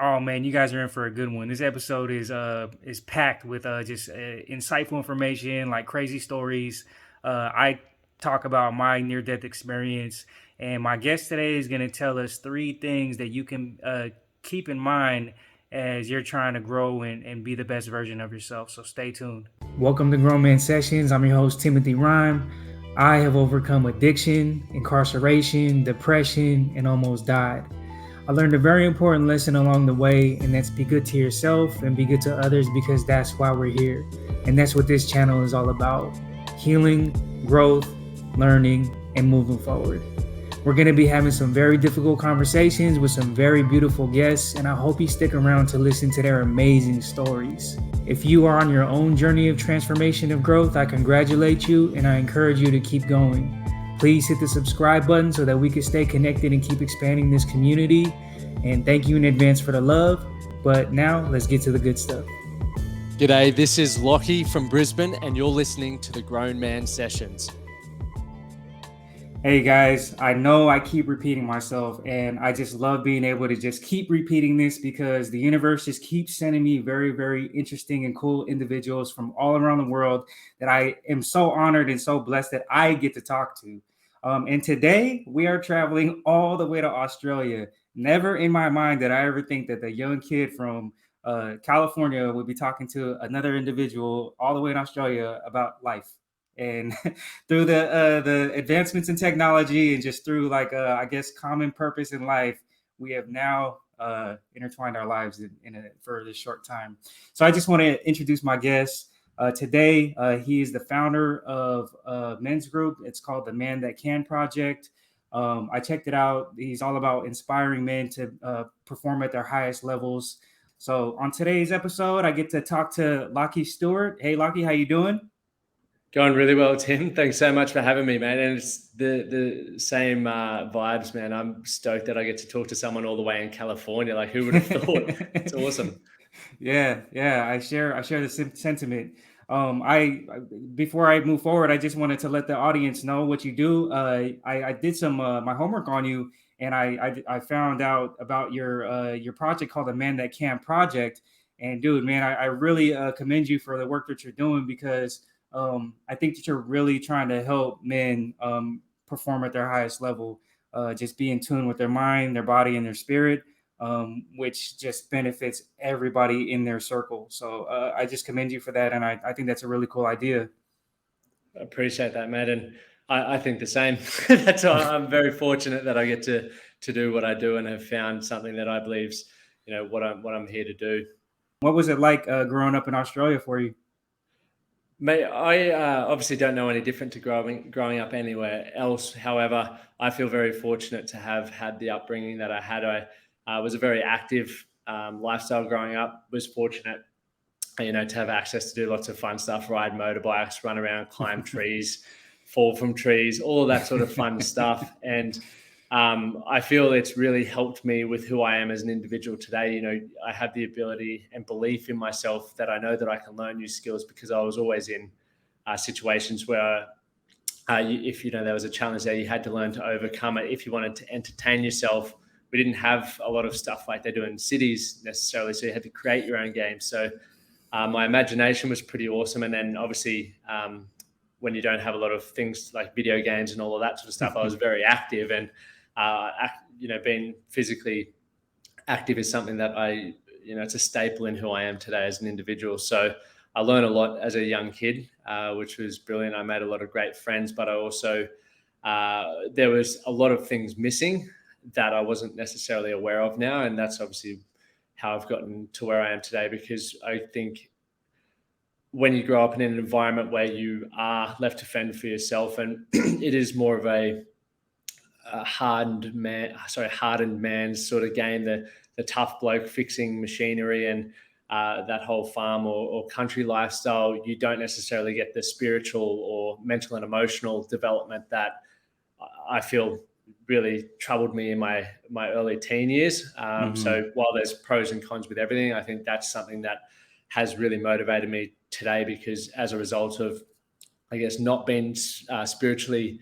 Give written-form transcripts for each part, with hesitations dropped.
Oh man, you guys are in for a good one. This episode is packed with just insightful information, like crazy stories. I talk about my near death experience, and my guest today is going to tell us three things that you can keep in mind as you're trying to grow and be the best version of yourself. So stay tuned. Welcome to Grown Man Sessions. I'm your host Timothy Rhyme. I have overcome addiction, incarceration, depression, and almost died. I learned a very important lesson along the way, and that's be good to yourself and be good to others, because that's why we're here. And that's what this channel is all about: healing, growth, learning, and moving forward. We're going to be having some very difficult conversations with some very beautiful guests, and I hope you stick around to listen to their amazing stories. If you are on your own journey of transformation of growth, I congratulate you and I encourage you to keep going. Please hit the subscribe button so that we can stay connected and keep expanding this community. And thank you in advance for the love. But now let's get to the good stuff. G'day, this is Lachie from Brisbane, and you're listening to the Grown Man Sessions. Hey guys, I know I keep repeating myself, and I just love being able to just keep repeating this because the universe just keeps sending me very, very interesting and cool individuals from all around the world that I am so honored and so blessed that I get to talk to. And today we are traveling all the way to Australia. Never in my mind did I ever think that the young kid from California would be talking to another individual all the way in Australia about life. And through the advancements in technology and just through I guess common purpose in life, we have now intertwined our lives for this short time. So I just want to introduce my guest today. He is the founder of a men's group. It's called the Man That Can Project. I checked it out. He's all about inspiring men to perform at their highest levels. So on today's episode, I get to talk to Lachie Stuart. Hey, Lachie, how you doing? Going really well, Tim. Thanks so much for having me, man. And it's the same vibes, man. I'm stoked that I get to talk to someone all the way in California. Like, who would have thought? It's awesome. Yeah, I share the sentiment. I Before I move forward, I just wanted to let the audience know what you do. I did some my homework on you, and I found out about your project called the Man That Can Project. And dude, man, I really commend you for the work that you're doing, because I think that you're really trying to help men perform at their highest level, just be in tune with their mind, their body, and their spirit, which just benefits everybody in their circle. So I just commend you for that, and I think that's a really cool idea. I appreciate that, man. And I think the same. That's why I'm very fortunate that I get to do what I do and have found something that I believe's, what I'm here to do. What was it like growing up in Australia for you? Mate, I obviously don't know any different to growing up anywhere else. However, I feel very fortunate to have had the upbringing that I had. I was a very active lifestyle growing up. Was fortunate, to have access to do lots of fun stuff: ride motorbikes, run around, climb trees, fall from trees, all of that sort of fun stuff. And I feel it's really helped me with who I am as an individual today. I have the ability and belief in myself that I know that I can learn new skills, because I was always in situations where if there was a challenge there, you had to learn to overcome it. If you wanted to entertain yourself, we didn't have a lot of stuff like they do in cities necessarily, so you had to create your own games. So my imagination was pretty awesome. And then obviously when you don't have a lot of things like video games and all of that sort of stuff, I was very active. And being physically active is something that it's a staple in who I am today as an individual. So I learned a lot as a young kid, which was brilliant. I made a lot of great friends, but I also, there was a lot of things missing that I wasn't necessarily aware of now. And that's obviously how I've gotten to where I am today, because I think when you grow up in an environment where you are left to fend for yourself, and it is more of a hardened man's sort of game, the tough bloke fixing machinery and that whole farm or country lifestyle, you don't necessarily get the spiritual or mental and emotional development that I feel really troubled me in my early teen years. So while there's pros and cons with everything, I think that's something that has really motivated me today, because as a result of, I guess, not being spiritually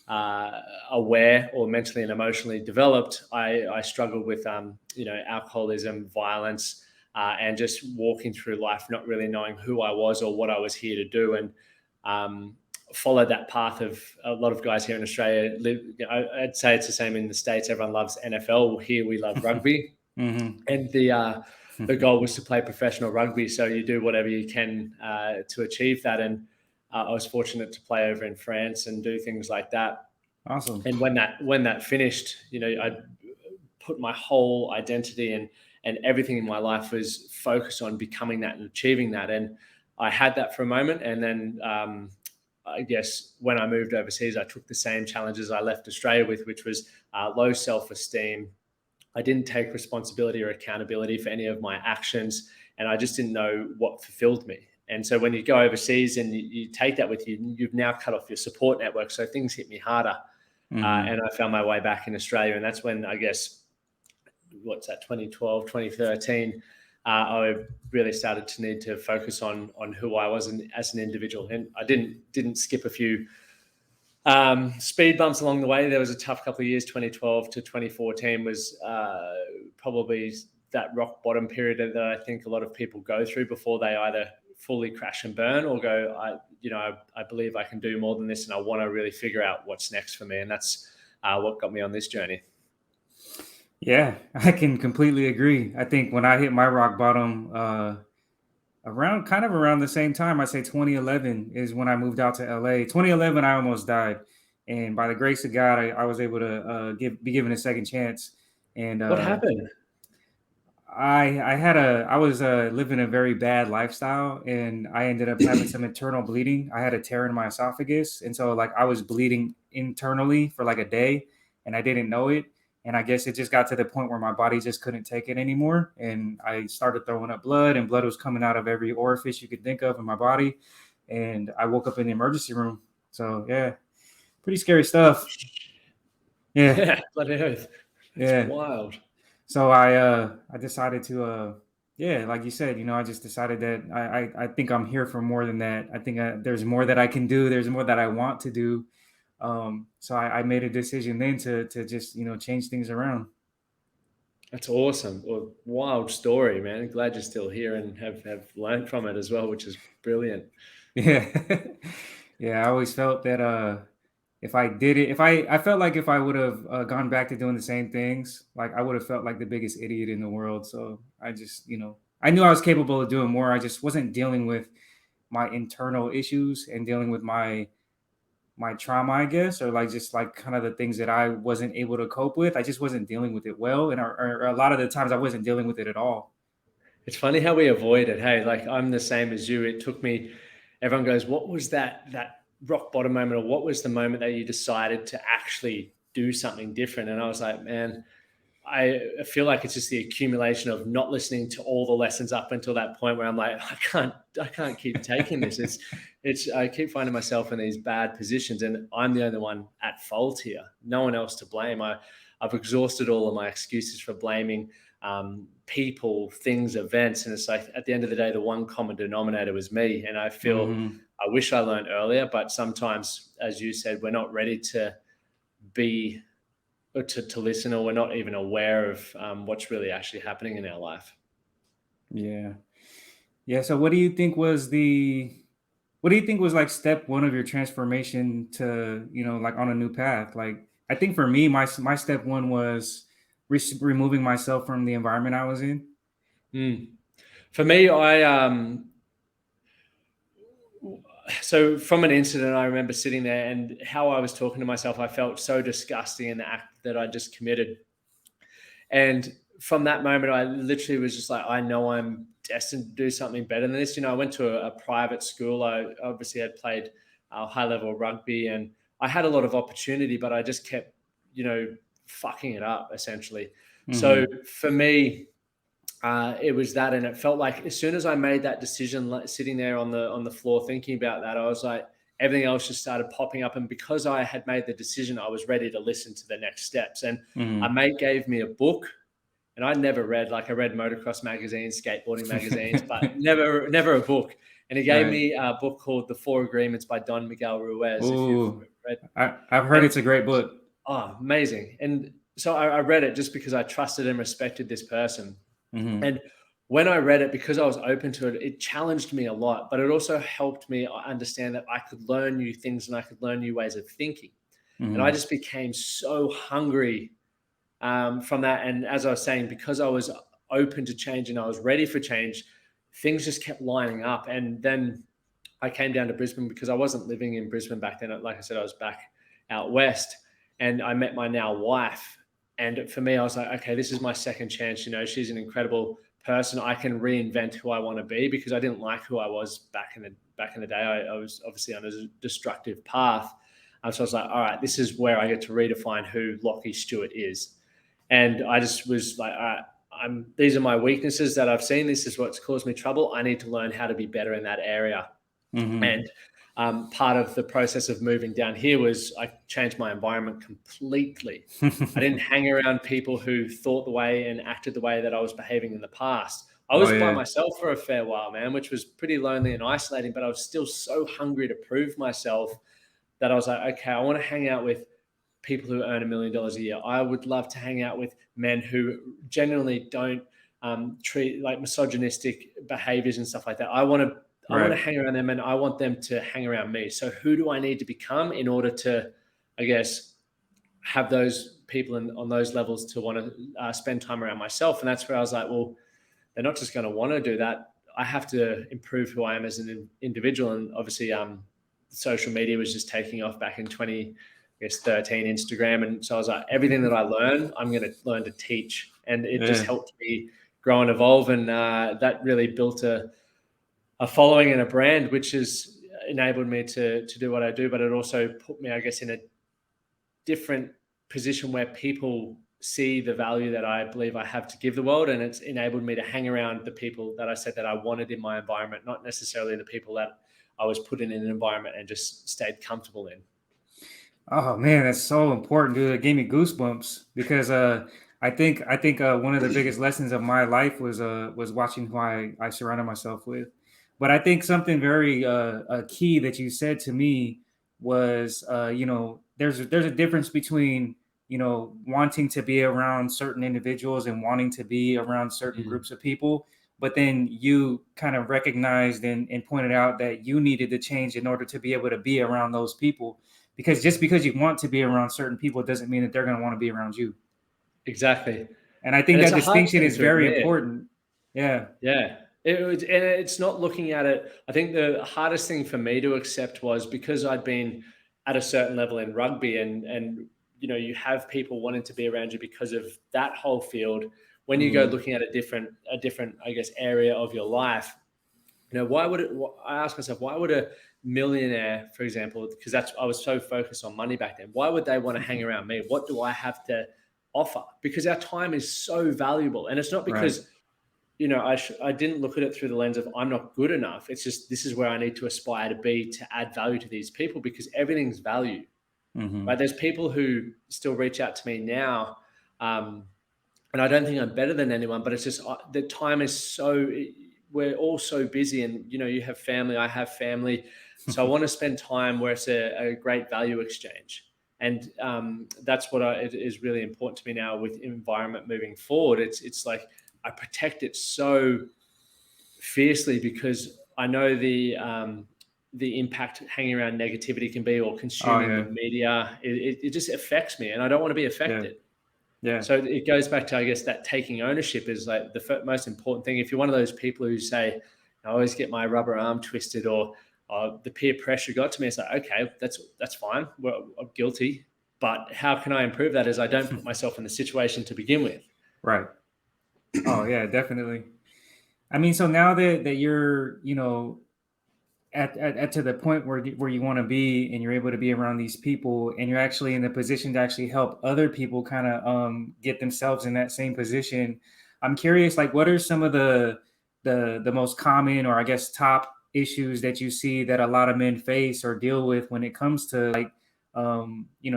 aware or mentally and emotionally developed, I struggled with, alcoholism, violence, and just walking through life, not really knowing who I was or what I was here to do. And followed that path of a lot of guys here in Australia live. I'd say it's the same in the States. Everyone loves NFL. Here we love rugby. Mm-hmm. And the goal was to play professional rugby. So you do whatever you can to achieve that. And I was fortunate to play over in France and do things like that. Awesome. And when that finished, I put my whole identity and everything in my life was focused on becoming that and achieving that. And I had that for a moment. And then I guess when I moved overseas, I took the same challenges I left Australia with, which was low self-esteem. I didn't take responsibility or accountability for any of my actions, and I just didn't know what fulfilled me. And so when you go overseas and you take that with you, you've now cut off your support network. So things hit me harder. Mm-hmm. And I found my way back in Australia. And that's when, I guess, 2012, 2013, I really started to need to focus on who I was as an individual. And I didn't skip a few speed bumps along the way. There was a tough couple of years. 2012 to 2014 was probably that rock bottom period that I think a lot of people go through before they either fully crash and burn or go, I believe I can do more than this, and I want to really figure out what's next for me. And that's what got me on this journey. Yeah, I can completely agree. I think when I hit my rock bottom, around the same time, I say 2011 is when I moved out to LA. 2011, I almost died, and by the grace of God, I was able to be given a second chance. And What happened? I was living a very bad lifestyle, and I ended up having some internal bleeding. I had a tear in my esophagus, and so like I was bleeding internally for like a day, and I didn't know it. And I guess it just got to the point where my body just couldn't take it anymore, and I started throwing up blood, and blood was coming out of every orifice you could think of in my body. And I woke up in the emergency room. So yeah, pretty scary stuff. Yeah, Bloody oath. That's yeah. wild. So I decided to like you said, I just decided that I think I'm here for more than that. I think there's more that I can do. There's more that I want to do. So I made a decision then to just change things around. That's awesome. Well, wild story, man. Glad you're still here and have learned from it as well, which is brilliant. Yeah, yeah. I always felt that if I did it, I felt like if I would have gone back to doing the same things, like I would have felt like the biggest idiot in the world. So I just I knew I was capable of doing more. I just wasn't dealing with my internal issues and dealing with my trauma, I guess, or like just like kind of the things that I wasn't able to cope with. I just wasn't dealing with it well, and or a lot of the times I wasn't dealing with it at all. It's funny how we avoid it. Hey, like I'm the same as you. It took me. Everyone goes, "What was that rock bottom moment, or what was the moment that you decided to actually do something different?" And I was like, man, I feel like it's just the accumulation of not listening to all the lessons up until that point where I'm like, I can't keep taking this. I keep finding myself in these bad positions, and I'm the only one at fault here. No one else to blame. I've exhausted all of my excuses for blaming people, things, events, and it's like at the end of the day, the one common denominator was me. And I feel I wish I learned earlier, but sometimes, as you said, we're not ready to be. To listen, or we're not even aware of what's really actually happening in our life. Yeah. So what do you think was like step one of your transformation to, like on a new path? Like, I think for me, my step one was removing myself from the environment I was in. For me, so from an incident, I remember sitting there and how I was talking to myself, I felt so disgusting in the act that I just committed. And from that moment, I literally was just like, I know I'm destined to do something better than this. I went to a private school. I obviously had played high level rugby, and I had a lot of opportunity, but I just kept, fucking it up essentially. So for me, it was that, and it felt like as soon as I made that decision, like sitting there on the floor thinking about that, I was like, everything else just started popping up. And because I had made the decision, I was ready to listen to the next steps. And a mate gave me a book, and I never read. Like I read motocross magazines, skateboarding magazines, but never a book. And he gave me a book called The Four Agreements by Don Miguel Ruiz. If you've read. I've heard And it's a great book. oh, amazing. And so I read it just because I trusted and respected this person. Mm-hmm. And when I read it, because I was open to it, it challenged me a lot, but it also helped me understand that I could learn new things and I could learn new ways of thinking. And I Mm-hmm. just became so hungry from that. And as I was saying, because I was open to change and I was ready for change, things just kept lining up. And then I came down to Brisbane because I wasn't living in Brisbane back then. Like I said, I was back out west, and I met my now wife. And for me, I was like, okay, this is my second chance. You know, she's an incredible person. I can reinvent who I want to be, because I didn't like who I was back in the day. I was obviously on a destructive path. So I was like, all right, this is where I get to redefine who Lachie Stuart is. And I just was like, all right, these are my weaknesses that I've seen. This is what's caused me trouble. I need to learn how to be better in that area. Mm-hmm. And part of the process of moving down here was I changed my environment completely. I didn't hang around people who thought the way and acted the way that I was behaving in the past. I Oh was by yeah. myself for a fair while, man, which was pretty lonely and isolating, but I was still so hungry to prove myself that I was like, okay, I want to hang out with people who earn $1 million a year. I would love to hang out with men who genuinely don't treat like misogynistic behaviors and stuff like that. I want to Right. hang around them, and I want them to hang around me. So who do I need to become in order to, I guess, have those people on those levels to want to spend time around myself? And that's where I was like, well, they're not just going to want to do that. I have to improve who I am as an individual. And obviously, social media was just taking off back in 2013, Instagram. And so I was like, everything that I learn, I'm going to learn to teach. And it just Yeah. helped me grow and evolve. And that really built a following and a brand, which has enabled me to do what I do. But it also put me, I guess, in a different position where people see the value that I believe I have to give the world. And it's enabled me to hang around the people that I said that I wanted in my environment, not necessarily the people that I was put in an environment and just stayed comfortable in. Oh man, that's so important, dude. It gave me goosebumps because I think one of the biggest lessons of my life was watching who I surrounded myself with. But I think something very key that you said to me was there's a difference between wanting to be around certain individuals and wanting to be around certain Mm. groups of people. But then you kind of recognized and pointed out that you needed to change in order to be able to be around those people, because just because you want to be around certain people doesn't mean that they're going to want to be around you. Exactly. And I And think it's that a hard distinction thing is to very admit. important. Yeah. Yeah. And it's not looking at it. I think the hardest thing for me to accept was because I'd been at a certain level in rugby, and you have people wanting to be around you because of that whole field. When you go Hmm. looking at a different, I guess, area of your life, why would it? I ask myself, why would a millionaire, for example, because I was so focused on money back then, why would they want to hang around me? What do I have to offer? Because our time is so valuable, and it's not Right. because I didn't look at it through the lens of I'm not good enough. It's just this is where I need to aspire to be to add value to these people, because everything's value. Hmm. Right? There's people who still reach out to me now, um, and I don't think I'm better than anyone, but it's just the time is so. We're all so busy, and you have family, I have family, so I want to spend time where it's a great value exchange. And that's what it is really important to me now with environment moving forward. It's like I protect it so fiercely because I know the impact hanging around negativity can be, or Oh consuming the yeah. media. It just affects me, and I don't want to be Yeah. affected. Yeah. So it goes back to, I guess, that taking ownership is like the most important thing. If you're one of those people who say, I always get my rubber arm twisted, or the peer pressure got to me, it's like, okay, that's fine. Well, I'm guilty. But how can I improve that as I don't put myself in the situation to begin with? Right. Oh yeah, definitely. I mean, so now that you're, at to the point where you want to be, and you're able to be around these people, and you're actually in the position to actually help other people kind of get themselves in that same position. I'm curious, like, what are some of the most common, or I guess top issues that you see that a lot of men face or deal with when it comes to, like,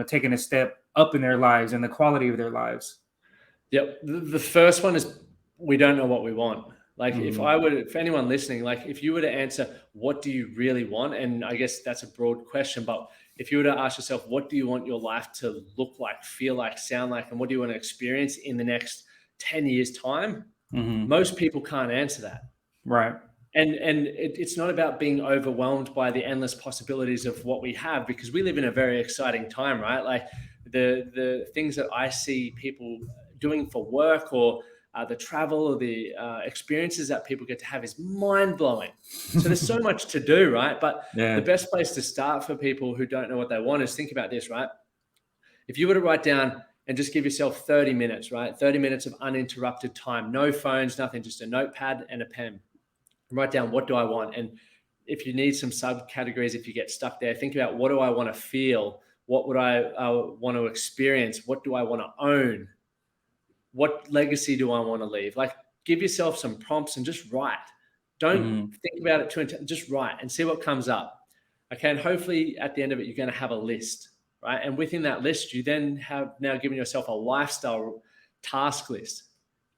taking a step up in their lives and the quality of their lives? Yep. The first one is we don't know what we want. Like Hmm. if anyone listening, like if you were to answer, what do you really want? And I guess that's a broad question, but if you were to ask yourself, what do you want your life to look like, feel like, sound like, and what do you want to experience in the next 10 years time? Most people can't answer that. Right. And it's not about being overwhelmed by the endless possibilities of what we have, because we live in a very exciting time, right? Like the things that I see people doing for work, or the travel, or the experiences that people get to have, is mind-blowing. So there's so much to do, right? But the best place to start for people who don't know what they want is think about this, right? If you were to write down and just give yourself 30 minutes, right? 30 minutes of uninterrupted time, no phones, nothing, just a notepad and a pen. Write down, what do I want? And if you need some subcategories, if you get stuck there, think about, what do I want to feel? What would I want to experience? What do I want to own? What legacy do I want to leave? Like, give yourself some prompts and just write. Don't think about it too intense. Just write and see what comes up. Okay. And hopefully at the end of it, you're going to have a list, right? And within that list, you then have now given yourself a lifestyle task list.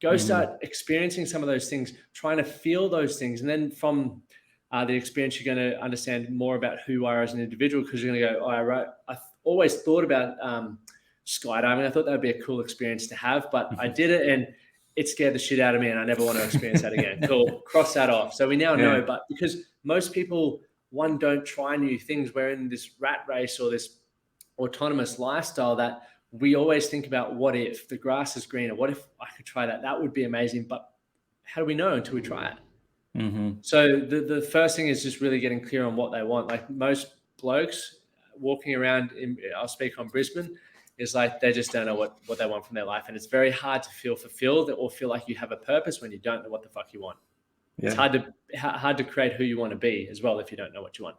Go start experiencing some of those things, trying to feel those things. And then from the experience, you're going to understand more about who you are as an individual, because you're going to go, I always thought about skydiving. I thought that would be a cool experience to have, but I did it and it scared the shit out of me, and I never want to experience that again. Cool. Cross that off. So we now know, but because most people, one, don't try new things, we're in this rat race or this autonomous lifestyle that we always think about, what if the grass is greener? What if I could try that? That would be amazing. But how do we know until we try it? So the first thing is just really getting clear on what they want. Like most blokes walking around, I'll speak on Brisbane, is like they just don't know what they want from their life. And it's very hard to feel fulfilled or feel like you have a purpose when you don't know what the fuck you want. Yeah. It's hard to create who you want to be as well if you don't know what you want.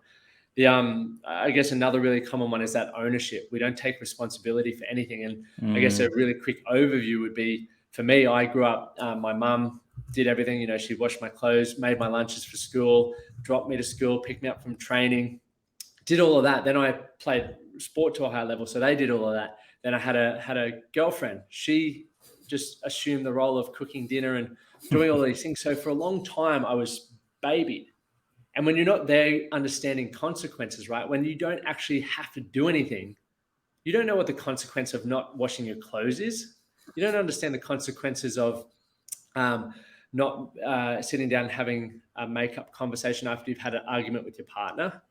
I guess another really common one is that ownership. We don't take responsibility for anything. And I guess a really quick overview would be, for me, I grew up, my mum did everything. You know, she washed my clothes, made my lunches for school, dropped me to school, picked me up from training, did all of that. Then I played sport to a high level, so they did all of that. Then I had a girlfriend. She just assumed the role of cooking dinner and doing all these things. So for a long time, I was babied. And when you're not there understanding consequences, right? When you don't actually have to do anything, you don't know what the consequence of not washing your clothes is. You don't understand the consequences of not sitting down and having a make-up conversation after you've had an argument with your partner.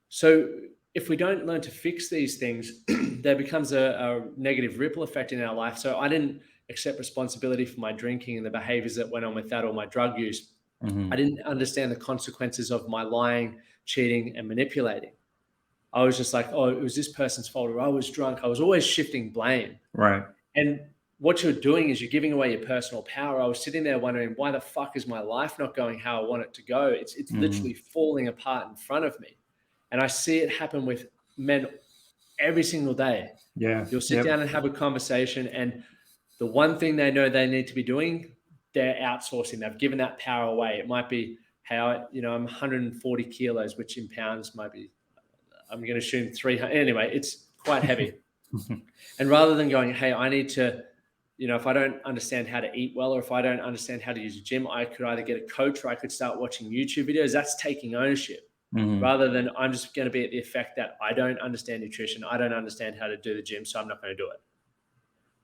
So if we don't learn to fix these things, there becomes a negative ripple effect in our life. So I didn't accept responsibility for my drinking and the behaviors that went on with that, or my drug use. I didn't understand the consequences of my lying, cheating, and manipulating. I was just like, oh, it was this person's fault, or I was drunk. I was always shifting blame. Right. And what you're doing is you're giving away your personal power. I was sitting there wondering, why the fuck is my life not going how I want it to go? It's literally falling apart in front of me. And I see it happen with men every single day. Yeah. You'll sit down and have a conversation, and the one thing they know they need to be doing, they're outsourcing. They've given that power away. It might be, hey, I'm 140 kilos, which in pounds might be, I'm going to assume 300. Anyway, it's quite heavy. And rather than going, hey, I need to, if I don't understand how to eat well, or if I don't understand how to use a gym, I could either get a coach, or I could start watching YouTube videos. That's taking ownership. Rather than, I'm just going to be at the effect that I don't understand nutrition. I don't understand how to do the gym, so I'm not going to do it.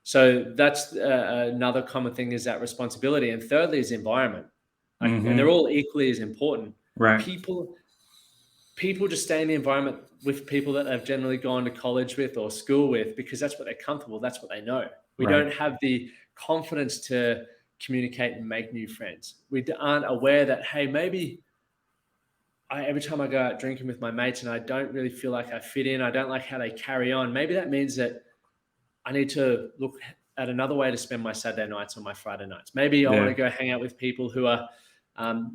So that's another common thing, is that responsibility. And thirdly is environment. And they're all equally as important. Right. People just stay in the environment with people that they've generally gone to college with or school with, because that's what they're comfortable. That's what they know. We don't have the confidence to communicate and make new friends. We aren't aware that, hey, maybe every time I go out drinking with my mates and I don't really feel like I fit in, I don't like how they carry on, maybe that means that I need to look at another way to spend my Saturday nights or my Friday nights. Maybe I want to go hang out with people who are,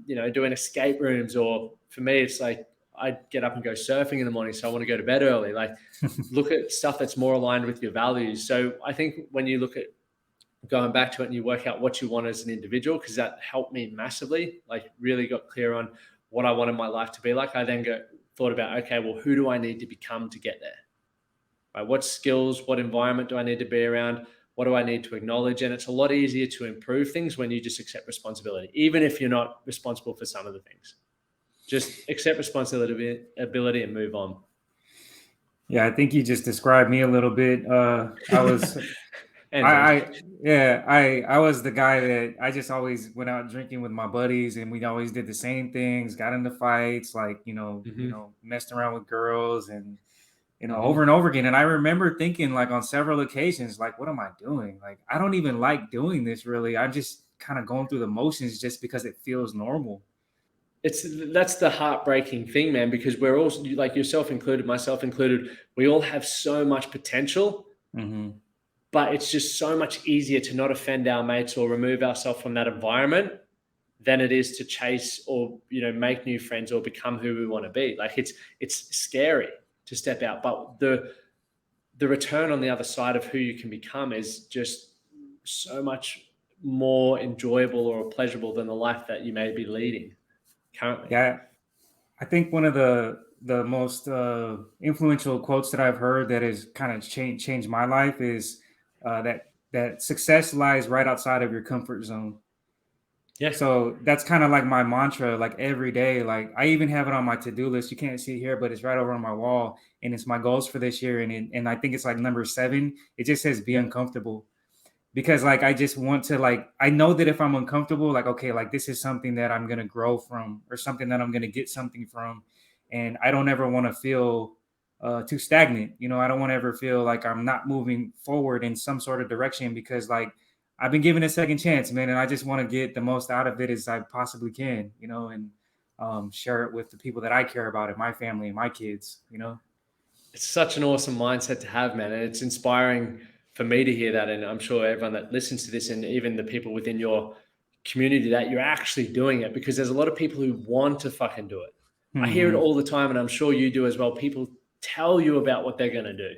doing escape rooms. Or for me, it's like I get up and go surfing in the morning, so I want to go to bed early. Like, look at stuff that's more aligned with your values. So I think when you look at going back to it and you work out what you want as an individual, because that helped me massively, like really got clear on what I wanted my life to be like. I then thought about, okay, well, who do I need to become to get there? Right? What skills, what environment do I need to be around? What do I need to acknowledge? And it's a lot easier to improve things when you just accept responsibility, even if you're not responsible for some of the things. Just accept responsibility and move on. Yeah, I think you just described me a little bit. I was And me. yeah, I was the guy that I just always went out drinking with my buddies, and we always did the same things, got into fights, like, Hmm. messed around with girls, and over Hmm. and over again. And I remember thinking, like, on several occasions, like, what am I doing? Like, I don't even like doing this really. I'm just kind of going through the motions just because it feels normal. That's the heartbreaking thing, man, because we're all, like yourself included, myself included, we all have so much potential, Hmm. but it's just so much easier to not offend our mates or remove ourselves from that environment than it is to chase or make new friends or become who we want to be. Like it's scary to step out, but the return on the other side of who you can become is just so much more enjoyable or pleasurable than the life that you may be leading currently. Yeah, I think one of the most influential quotes that I've heard that has kind of changed my life is that success lies right outside of your comfort zone. Yeah. So that's kind of like my mantra, like every day. Like I even have it on my to-do list. You can't see it here, but it's right over on my wall, and it's my goals for this year. And I think it's like number 7. It just says be Yeah. uncomfortable, because like I just want to, like, I know that if I'm uncomfortable, like, okay, like this is something that I'm gonna grow from, or something that I'm gonna get something from. And I don't ever want to feel too stagnant. I don't want to ever feel like I'm not moving forward in some sort of direction, because like I've been given a second chance, man, and I just want to get the most out of it as I possibly can, and share it with the people that I care about, and my family and my kids. It's such an awesome mindset to have, man. And it's inspiring for me to hear that. And I'm sure everyone that listens to this and even the people within your community, that you're actually doing it, because there's a lot of people who want to fucking do it. I hear it Hmm. all the time, and I'm sure you do as well. People tell you about what they're going to do,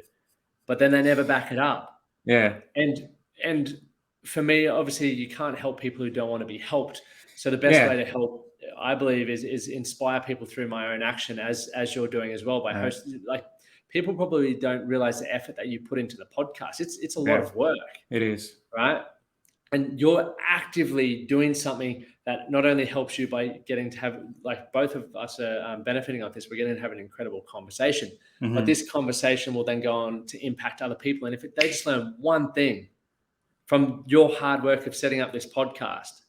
but then they never back it up. Yeah. And for me, obviously, you can't help people who don't want to be helped. So the best way Yeah. to help, I believe, is inspire people through my own action, as you're doing as well by Right. hosting. Like people probably don't realize the effort that you put into the podcast. It's a lot Yeah. of work, It is. right? And you're actively doing something that not only helps you by getting to have, like, both of us are benefiting off this. We're getting to have an incredible conversation, but Hmm. this conversation will then go on to impact other people. And if they just learn one thing from your hard work of setting up this podcast,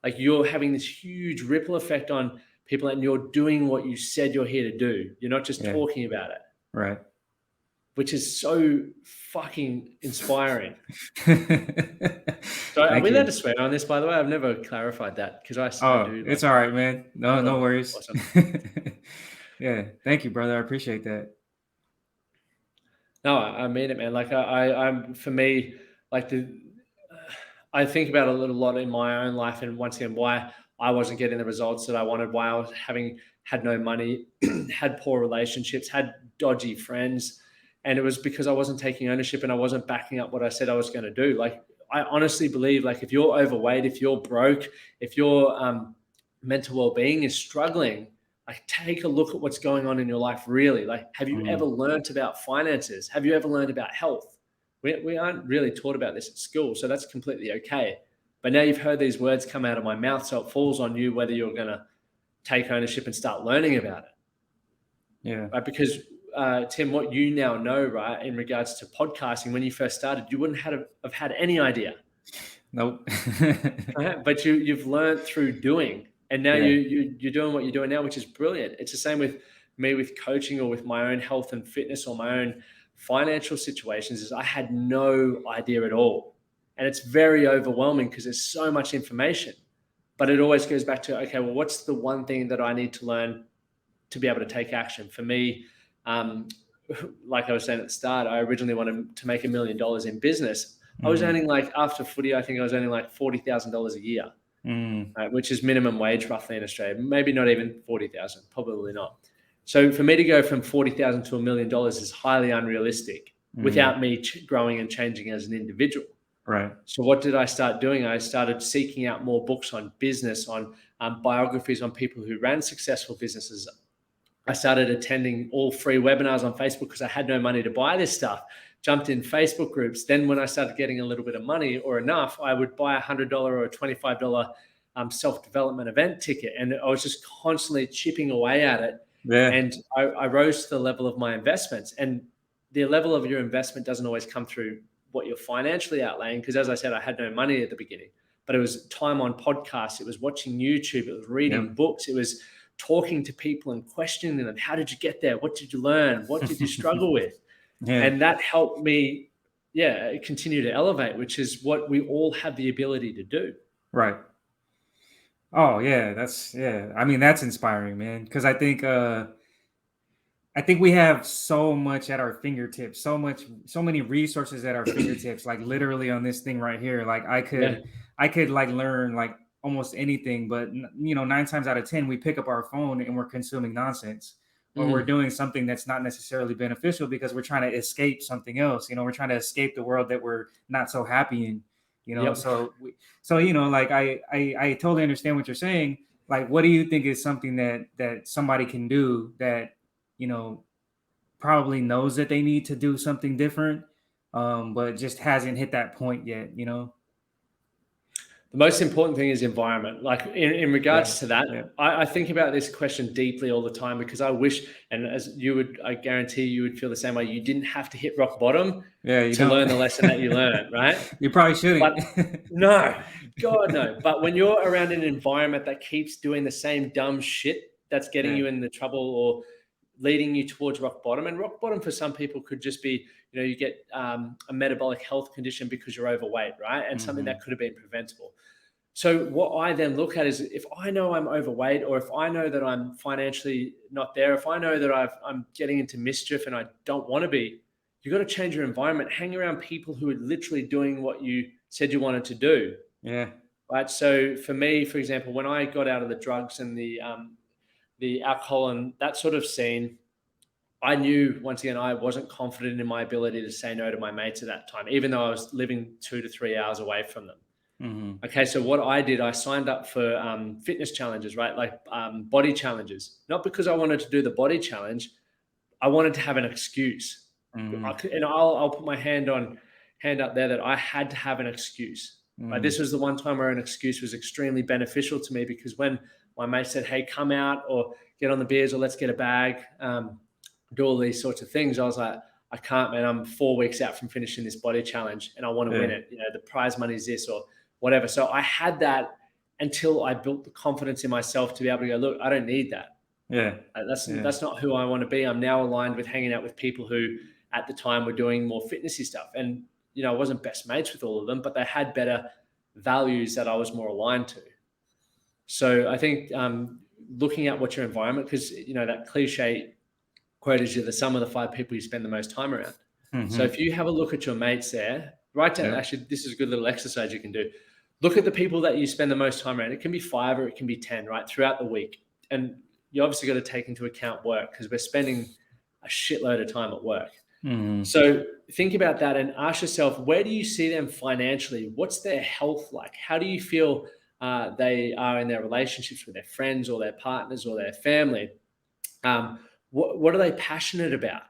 like, you're having this huge ripple effect on people, and you're doing what you said you're here to do. You're not just Yeah. talking about it, Right. which is so fucking inspiring. So are Thank we allowed you. to swear on this, by the way? I've never clarified that, because I Oh, do it's like all that. right, man. No, no Oh, worries. awesome. Yeah. Thank you, brother. I appreciate that. No, I mean it, man. Like I'm for me, like I think about a little lot in my own life, and once again, why I wasn't getting the results that I wanted, why I was had no money, had poor relationships, had dodgy friends, and it was because I wasn't taking ownership and I wasn't backing up what I said I was going to do. Like, I honestly believe, like, if you're overweight, if you're broke, if your mental well-being is struggling, like, take a look at what's going on in your life. Really, like, have you ever Mhm. learned about finances? Have you ever learned about health? We aren't really taught about this at school, so that's completely okay. But now you've heard these words come out of my mouth, so it falls on you whether you're going to take ownership and start learning about it, Yeah. right? Because Tim, what you now know, right, in regards to podcasting, when you first started, you wouldn't have had any idea, Nope. right? But you've learned through doing, and now Yeah. you're doing what you're doing now, which is brilliant. It's the same with me with coaching or with my own health and fitness or my own financial situations. Is I had no idea at all, and it's very overwhelming because there's so much information. But it always goes back to, okay, well, what's the one thing that I need to learn to be able to take action? For me, um, like I was saying at the start, I originally wanted to make $1 million in business. I was Mhm. earning, like, after footy, I think I was earning like $40,000 a year, Mm. right, which is minimum wage roughly in Australia. Maybe not even 40,000, probably not. So for me to go from 40,000 to $1 million is highly unrealistic Mm. without me growing and changing as an individual. Right. So what did I start doing? I started seeking out more books on business, on biographies on people who ran successful businesses. I started attending all free webinars on Facebook because I had no money to buy this stuff. Jumped in Facebook groups. Then when I started getting a little bit of money or enough, I would buy $100 or a $25 self-development event ticket. And I was just constantly chipping away at it. Yeah. And I rose to the level of my investments. And the level of your investment doesn't always come through what you're financially outlaying. Because as I said, I had no money at the beginning, but it was time on podcasts. It was watching YouTube. It was reading books. It was talking to people and questioning them. How did you get there? What did you learn? What did you struggle with? And that helped me, continue to elevate, which is what we all have the ability to do. Right. Oh yeah, I mean, that's inspiring, man. Because I think we have so much at our fingertips, so many resources at our fingertips, like literally on this thing right here. Like I could like learn like almost anything, but you know, 9 times out of 10, we pick up our phone and we're consuming nonsense, or we're doing something that's not necessarily beneficial because we're trying to escape something else. You know, we're trying to escape the world that we're not so happy in. You know, so you know, like I totally understand what you're saying. Like, what do you think is something that somebody can do that, you know, probably knows that they need to do something different, but just hasn't hit that point yet, you know? The most important thing is environment. Like in regards to that, Yeah. I think about this question deeply all the time, because I wish, and as you would, I guarantee you would feel the same way. You didn't have to hit rock bottom You to don't. learn the lesson that you learned, right? You probably shouldn't. But no, God, no. But when you're around an environment that keeps doing the same dumb shit that's getting you in the trouble or leading you towards rock bottom, and rock bottom for some people could just be, you know, you get a metabolic health condition because you're overweight, right? And something that could have been preventable. So what I then look at is, if I know I'm overweight, or if I know that I'm financially not there, if I know that I'm getting into mischief and I don't want to be, you got to change your environment. Hang around people who are literally doing what you said you wanted to do. Yeah. Right. So for me, for example, when I got out of the drugs and the alcohol and that sort of scene, I knew, once again, I wasn't confident in my ability to say no to my mates at that time, even though I was living 2 to 3 hours away from them. Okay, so what I did, I signed up for fitness challenges, right? Like body challenges. Not because I wanted to do the body challenge, I wanted to have an excuse. And I'll put my hand up there that I had to have an excuse. Right? This was the one time where an excuse was extremely beneficial to me, because when my mate said, "Hey, come out or get on the beers or let's get a bag," do all these sorts of things, I was like, I can't, man. I'm 4 weeks out from finishing this body challenge and I want to win it. You know, the prize money is this or whatever. So I had that until I built the confidence in myself to be able to go, look, I don't need that. That's not who I want to be. I'm now aligned with hanging out with people who at the time were doing more fitnessy stuff. And, you know, I wasn't best mates with all of them, but they had better values that I was more aligned to. So I think looking at what your environment, because, you know, that cliche quote is, you're the sum of the 5 people you spend the most time around. So if you have a look at your mates there, write down, actually, this is a good little exercise you can do. Look at the people that you spend the most time around. It can be 5 or it can be 10, right, throughout the week. And you obviously got to take into account work, because we're spending a shitload of time at work. So think about that and ask yourself, where do you see them financially? What's their health like? How do you feel they are in their relationships with their friends or their partners or their family? What are they passionate about?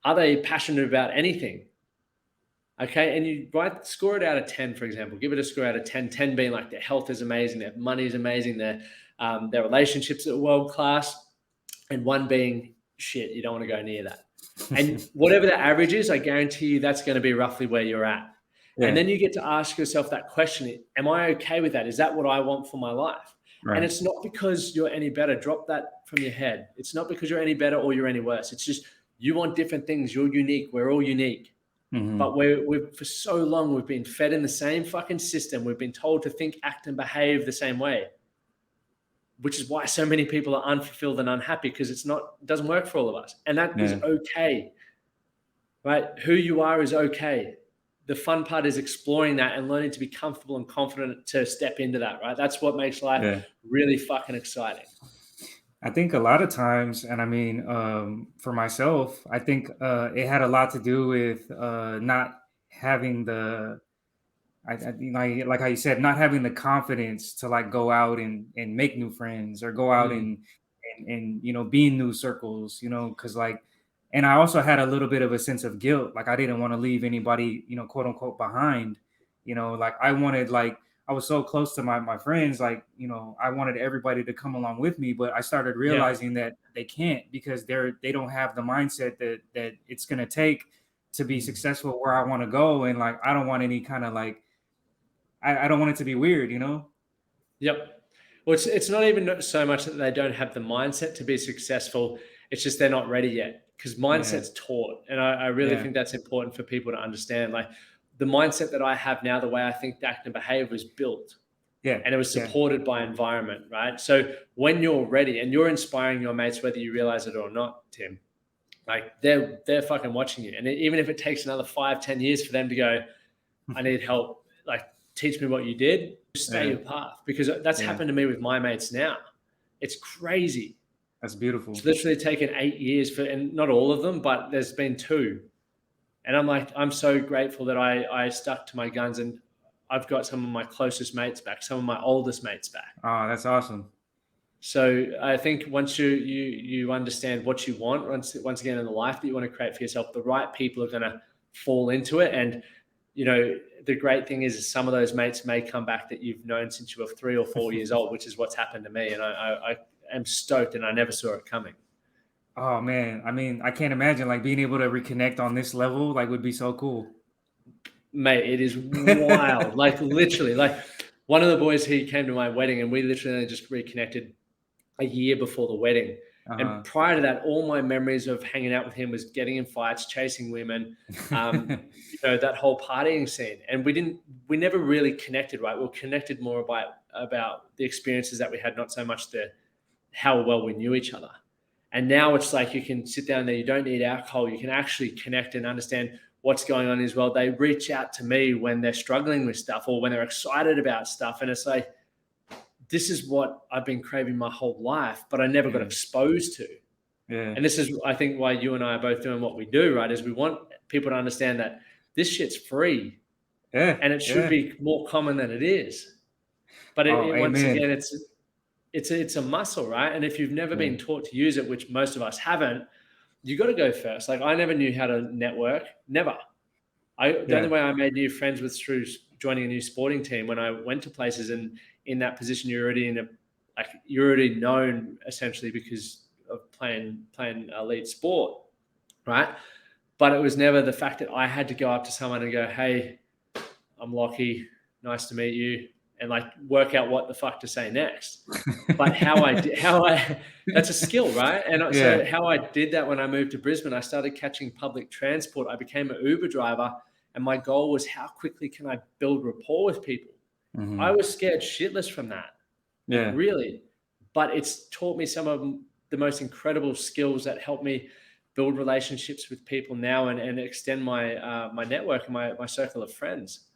Are they passionate about anything? Okay, and you score it out of 10, for example. Give it a score out of 10, 10 being like their health is amazing, their money is amazing, their relationships are world class, and 1 being shit, you don't want to go near that. And whatever the average is, I guarantee you that's going to be roughly where you're at. And then you get to ask yourself that question, am I okay with that? Is that what I want for my life? Right. And it's not because you're any better. Drop that from your head. It's not because you're any better or you're any worse. It's just you want different things. You're unique. We're all unique. But we've for so long, we've been fed in the same fucking system. We've been told to think, act, and behave the same way, which is why so many people are unfulfilled and unhappy, because it doesn't work for all of us. And that is okay, right? Who you are is okay. The fun part is exploring that and learning to be comfortable and confident to step into that, right? That's what makes life really fucking exciting. I think a lot of times, and I mean, for myself, I think it had a lot to do with not having like how you said, not having the confidence to like go out and make new friends, or go out and you know, be in new circles, you know, because like, and I also had a little bit of a sense of guilt, like I didn't want to leave anybody, you know, quote unquote, behind, you know, like I I was so close to my friends, like, you know, I wanted everybody to come along with me, but I started Yeah. realizing that they can't because they don't have the mindset that it's gonna take to be Mm. successful where I want to go. And like I don't want any kind of like I don't want it to be weird, you know? Yep. Well, it's not even so much that they don't have the mindset to be successful. It's just they're not ready yet because Yeah, mindset's taught. And I really yeah, think that's important for people to understand. Like the mindset that I have now, the way I think, act, and behave was built yeah, and it was yeah, supported by environment, right? So when you're ready and you're inspiring your mates, whether you realize it or not, Tim, like they're fucking watching you. And even if it takes another 5, 10 years for them to go, I need help. Like, teach me what you did. Stay yeah, your path because that's yeah. happened to me with my mates now. It's crazy. That's beautiful. It's literally taken 8 years for, and not all of them, but there's been two. And I'm like, I'm so grateful that I stuck to my guns and I've got some of my closest mates back, some of my oldest mates back. Oh, that's awesome. So I think once you understand what you want, once again in the life that you want to create for yourself, the right people are going to fall into it. And you know, the great thing is some of those mates may come back that you've known since you were 3 or 4 years old, which is what's happened to me. And I am stoked, and I never saw it coming. Oh man, I mean, I can't imagine like being able to reconnect on this level, like would be so cool. Mate, it is wild. Like literally, like one of the boys, he came to my wedding, and we literally just reconnected a year before the wedding. And Uh-huh. prior to that, all my memories of hanging out with him was getting in fights, chasing women, you know, that whole partying scene. And we never really connected, right? We were connected more about the experiences that we had, not so much the how well we knew each other. And now it's like you can sit down there, you don't need alcohol, you can actually connect and understand what's going on as well. They reach out to me when they're struggling with stuff or when they're excited about stuff. And it's like, this is what I've been craving my whole life, but I never got Yeah, exposed to. yeah, And this is, I think, why you and I are both doing what we do, right? Is we want people to understand that this shit's free yeah, and it should yeah. be more common than it is. But Oh, once amen. again, it's a muscle, right? And if you've never Yeah, been taught to use it, which most of us haven't, you got to go first. Like I never knew how to network, never. The only yeah. way I made new friends was through joining a new sporting team. When I went to places and in that position, you're already you're already known essentially because of playing elite sport, right? But it was never the fact that I had to go up to someone and go, "Hey, I'm Lachie, nice to meet you," and like work out what the fuck to say next. But that's a skill, right? And Yeah. so how I did that when I moved to Brisbane, I started catching public transport. I became an Uber driver, and my goal was how quickly can I build rapport with people. I Hmm. was scared shitless from that, like Yeah. really. But it's taught me some of the most incredible skills that help me build relationships with people now and extend my my network and my circle of friends.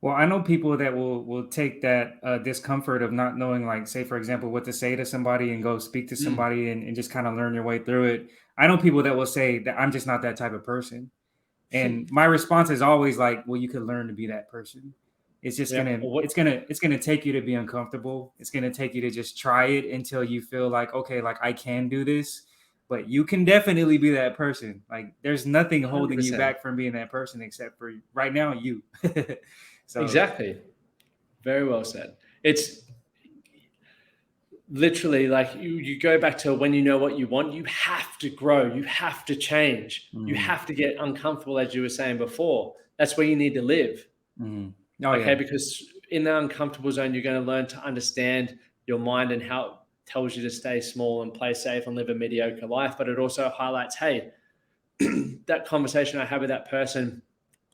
Well, I know people that will take that discomfort of not knowing, like, say, for example, what to say to somebody and go speak to Mm. somebody and just kind of learn your way through it. I know people that will say that I'm just not that type of person. And my response is always like, well, you could learn to be that person. It's just Yeah. gonna, Or what? it's gonna take you to be uncomfortable. It's gonna take you to just try it until you feel like, okay, like I can do this. But you can definitely be that person. Like there's nothing holding you 100%. back from being that person except for right now you. So Exactly. Very well said. It's literally like you go back to when you know what you want, you have to grow, you have to change, you mm, have to get uncomfortable, as you were saying before. That's where you need to live. mm. Oh Okay, yeah, because in the uncomfortable zone, you're going to learn to understand your mind and how it tells you to stay small and play safe and live a mediocre life. But it also highlights, hey, that conversation I had with that person,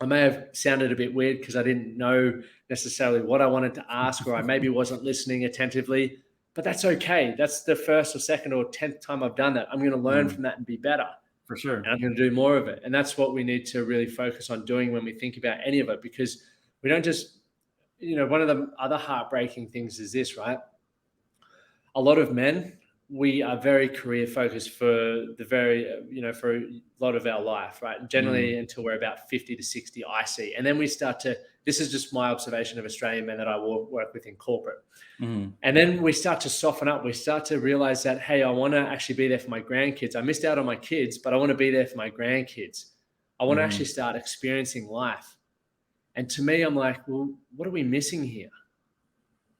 I may have sounded a bit weird because I didn't know necessarily what I wanted to ask, or I maybe wasn't listening attentively, but that's okay. That's the first or second or 10th time I've done that. I'm going to learn mm, from that and be better. for sure. And I'm going to do more of it. And that's what we need to really focus on doing when we think about any of it, because we don't just, one of the other heartbreaking things is this, right? A lot of men, we are very career focused for for a lot of our life, right? Mm, Generally until we're about 50 to 60, I see. And then we start to, this is just my observation of Australian men that I work with in corporate. mm, And then we start to soften up. We start to realize that, hey, I want to actually be there for my grandkids. I missed out on my kids, but I want to be there for my grandkids. I want to actually mm. start experiencing life. And to me, I'm like, well, what are we missing here?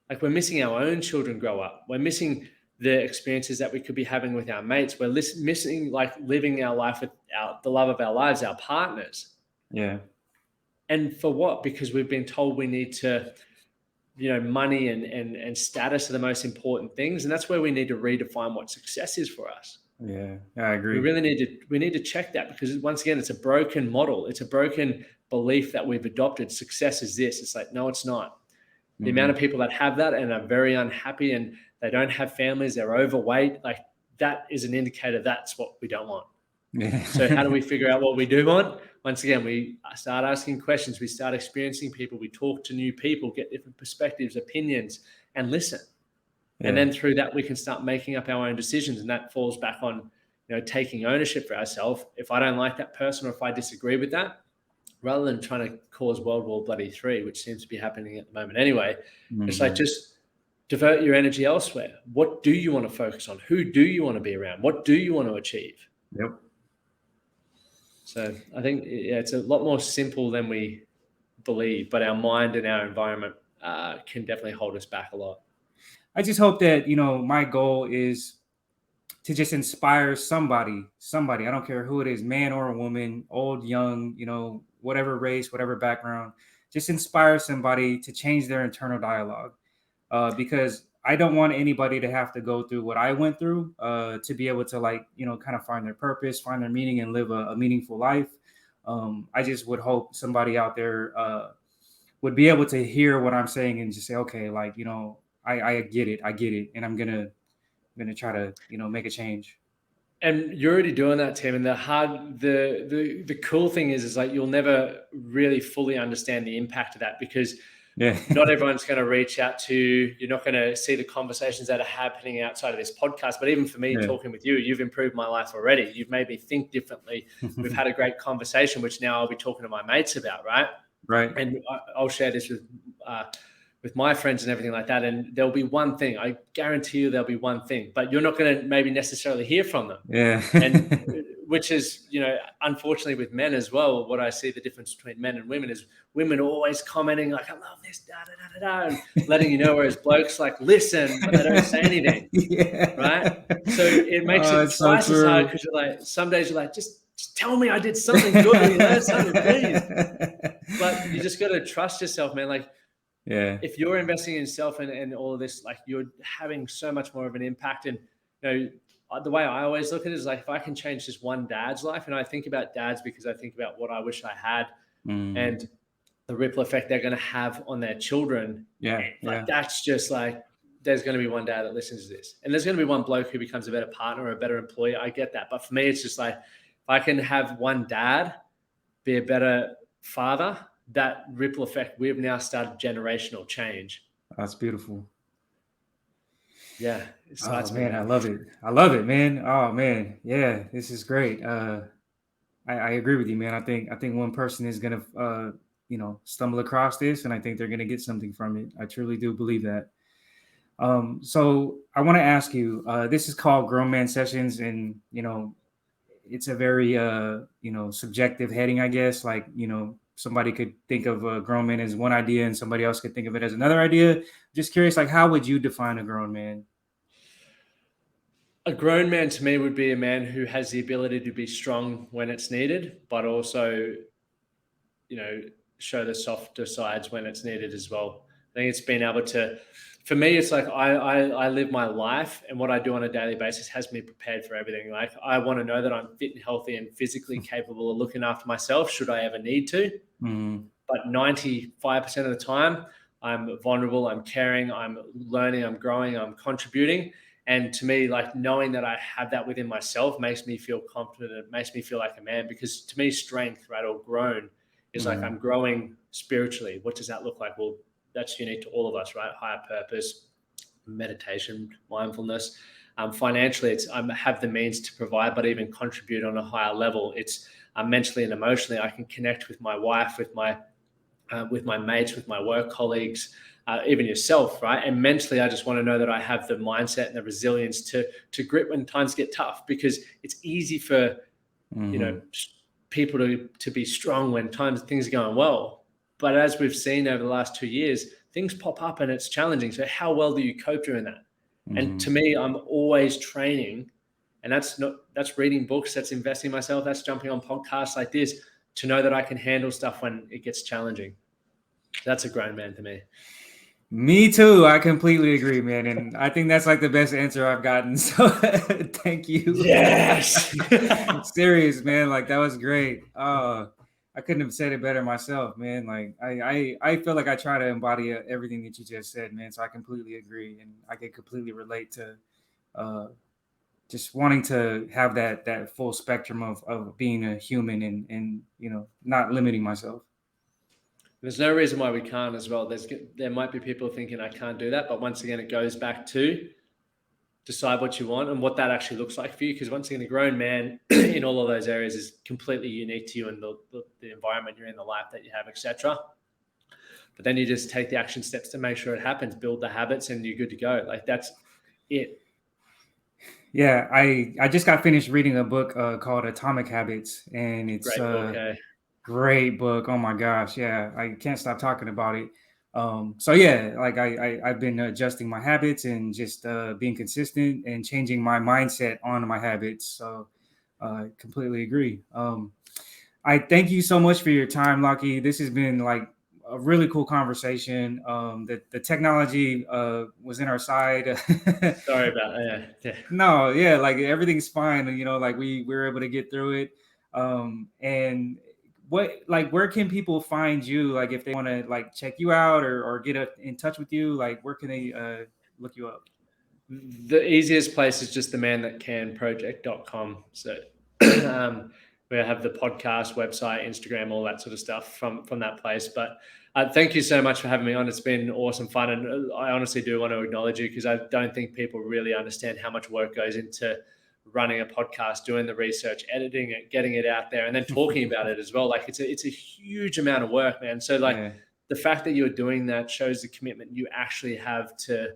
Like we're missing our own children grow up. We're missing the experiences that we could be having with our mates. We're missing like living our life with the love of our lives, our partners. Yeah. And for what? Because we've been told we need to, money and status are the most important things. And that's where we need to redefine what success is for us. Yeah, I agree. We need to check that, because once again, it's a broken model. It's a broken belief that we've adopted. Success is this. It's like, no, it's not. The amount of people that have that and are very unhappy and they don't have families, they're overweight, like that is an indicator that's what we don't want. Yeah. So how do we figure out what we do want? Once again, we start asking questions, we start experiencing people, we talk to new people, get different perspectives, opinions, and listen. Yeah. And then through that, we can start making up our own decisions. And that falls back on, taking ownership for ourselves. If I don't like that person, or if I disagree with that, rather than trying to cause World War III, which seems to be happening at the moment anyway, it's like, just divert your energy elsewhere. What do you want to focus on? Who do you want to be around? What do you want to achieve? Yep. So I think it's a lot more simple than we believe, but our mind and our environment can definitely hold us back a lot. I just hope that, my goal is to just inspire somebody. I don't care who it is, man or a woman, old, young, whatever race, whatever background, just inspire somebody to change their internal dialogue. Because I don't want anybody to have to go through what I went through to be able to kind of find their purpose, find their meaning, and live a meaningful life. I just would hope somebody out there would be able to hear what I'm saying and just say, okay, I get it. And I'm gonna try to, make a change. And you're already doing that, Tim. And the cool thing is like, you'll never really fully understand the impact of that, because not everyone's going to reach out to you. You're not going to see the conversations that are happening outside of this podcast. But even for me, talking with you, you've improved my life already. You've made me think differently. We've had a great conversation, which now I'll be talking to my mates about, right? Right. And I'll share this with my friends and everything like that. And there'll be one thing, I guarantee you there'll be one thing, but you're not going to maybe necessarily hear from them. Yeah. And which is, unfortunately with men as well, what I see the difference between men and women is women are always commenting like, I love this, and letting you know, whereas blokes like listen, but they don't say anything. Yeah. Right. So it makes it twice as hard, because you're like, some days you're like, just tell me I did something good, something, please. But you just got to trust yourself, man. Like, yeah, if you're investing in yourself and all of this, like, you're having so much more of an impact. And the way I always look at it is like, if I can change just one dad's life, and I think about dads because I think about what I wish I had and the ripple effect they're going to have on their children. That's just like, there's going to be one dad that listens to this, and there's going to be one bloke who becomes a better partner or a better employee. I get that. But for me, it's just like, if I can have one dad be a better father, that ripple effect, we've now started generational change. That's beautiful. Yeah. Man, I love it, man. Oh man. Yeah, this is great. I agree with you, man. I think one person is going to, stumble across this, and I think they're going to get something from it. I truly do believe that. So I want to ask you, this is called Grown Man Sessions, and, it's a very, subjective heading, I guess. Like, somebody could think of a grown man as one idea and somebody else could think of it as another idea. Just curious, like, how would you define a grown man? A grown man to me would be a man who has the ability to be strong when it's needed, but also, show the softer sides when it's needed as well. I think it's being able to, for me, it's like I live my life, and what I do on a daily basis has me prepared for everything. Like, I want to know that I'm fit and healthy and physically capable of looking after myself should I ever need to. But 95% of the time, I'm vulnerable, I'm caring, I'm learning, I'm growing, I'm contributing. And to me, like, knowing that I have that within myself makes me feel confident. It makes me feel like a man, because to me, strength, right, or grown is like, I'm growing spiritually. What does that look like? Well, that's unique to all of us, right? Higher purpose, meditation, mindfulness. Financially, it's I have the means to provide, but even contribute on a higher level. It's mentally and emotionally, I can connect with my wife, with my mates, with my work colleagues, even yourself, right? And mentally, I just want to know that I have the mindset and the resilience to grit when times get tough, because it's easy for people to be strong when things are going well. But as we've seen over the last 2 years, things pop up and it's challenging. So how well do you cope during that? And to Mhm. me, I'm always training, and that's reading books, that's investing in myself, that's jumping on podcasts like this to know that I can handle stuff when it gets challenging. That's a grown man to me. Me too. I completely agree, man. And I think that's like the best answer I've gotten. So thank you. Yes. Serious, man. Like that was great. I couldn't have said it better myself, man. Like I feel like I try to embody everything that you just said, man. So I completely agree, and I can completely relate to uh, just wanting to have that full spectrum of being a human and not limiting myself. There's no reason why we can't as well. There might be people thinking I can't do that, but once again, it goes back to decide what you want and what that actually looks like for you. Because once again, a grown man in all of those areas is completely unique to you and the environment you're in, the life that you have, etc. But then you just take the action steps to make sure it happens, build the habits, and you're good to go. Like that's it. Yeah, I just got finished reading a book called Atomic Habits, and it's Great book. Eh? great book. Oh my gosh, yeah, I can't stop talking about it. So yeah, like I've been adjusting my habits and just being consistent and changing my mindset on my habits. So I completely agree. I thank you so much for your time, Lachie. This has been like a really cool conversation. The technology was in our side. Sorry about that. Yeah. No, yeah, like everything's fine. And, like we were able to get through it. And where can people find you? Like if they want to like check you out or get in touch with you, like where can they look you up? The easiest place is just theman.that.can.project.com. So we have the podcast, website, Instagram, all that sort of stuff from that place. But thank you so much for having me on. It's been awesome fun. And I honestly do want to acknowledge you because I don't think people really understand how much work goes into running a podcast, doing the research, editing it, getting it out there, and then talking about it as well. Like it's a huge amount of work, man. So like Yeah. the fact that you're doing that shows the commitment you actually have to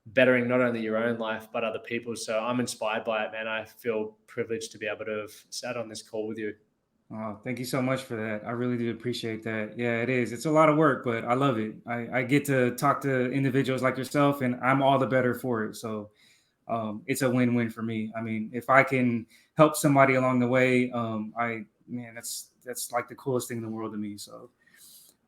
bettering not only your own life but other people's. So I'm inspired by it, man. I feel privileged to be able to have sat on this call with you. Oh, thank you so much for that. I really do appreciate that. Yeah, it is. It's a lot of work, but I love it. I get to talk to individuals like yourself, and I'm all the better for it. So it's a win-win for me. I mean, if I can help somebody along the way, that's like the coolest thing in the world to me. So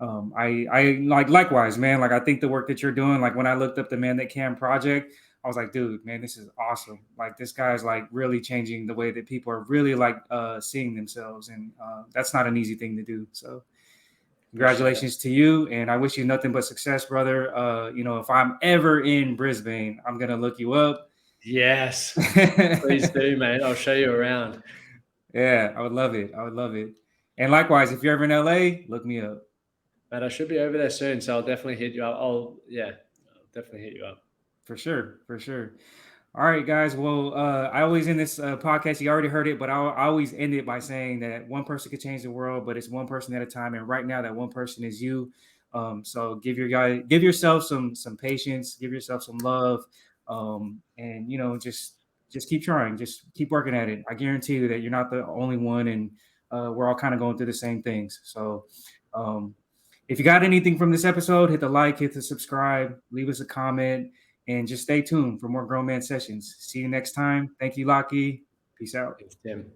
I like likewise, man. Like I think the work that you're doing, like when I looked up the Man That Can project, I was like, dude, man, this is awesome. Like this guy's like really changing the way that people are really like seeing themselves, and that's not an easy thing to do. So Appreciate it. congratulations to you, and I wish you nothing but success, brother. If I'm ever in Brisbane, I'm gonna look you up. Yes, please do, mate. I'll show you around. Yeah, I would love it. I would love it. And likewise, if you're ever in LA, look me up. Mate, I should be over there soon, so I'll definitely hit you up. I'll definitely hit you up. For sure. For sure. All right, guys. Well, I always end this podcast. You already heard it, but I always end it by saying that one person could change the world, but it's one person at a time. And right now, that one person is you. So give yourself some patience, give yourself some love, and just keep trying, just keep working at it. I guarantee you that you're not the only one, and we're all kind of going through the same things. So, um, if you got anything from this episode, hit the like, hit the subscribe, leave us a comment, and just stay tuned for more Grown Man Sessions. See you next time. Thank you, Lachie. Peace out. Thanks, Tim.